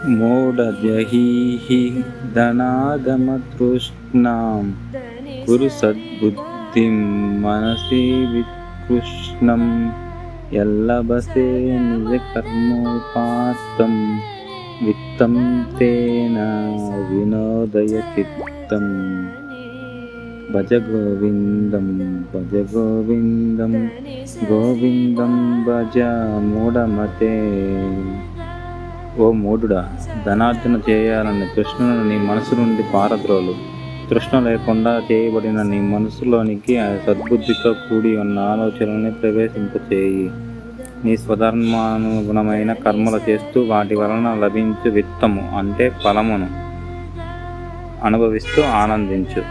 మూఢజహీహి ధనాగమతృష్ణాం కురు సద్బుద్ధిం మనసి వికృష్ణం యల్లభసే నిజకర్మోపాత్తం విత్తం తేన వినోదయ చిత్తం. భజ గోవిందం భజ గోవిందం గోవిందం భజ మూఢమతే. ఓ మూఢుడా, ధనార్జన చేయాలని తృష్ణను నీ మనసు నుండి పారద్రోలు. తృష్ణ లేకుండా చేయబడిన నీ మనసులోనికి సద్బుద్ధితో కూడి ఉన్న ఆలోచనల్ని ప్రవేశింపచేయి. నీ స్వధర్మానుగుణమైన కర్మలు చేస్తూ వాటి వలన లభించు విత్తము అంటే ఫలమును అనుభవిస్తూ ఆనందించు.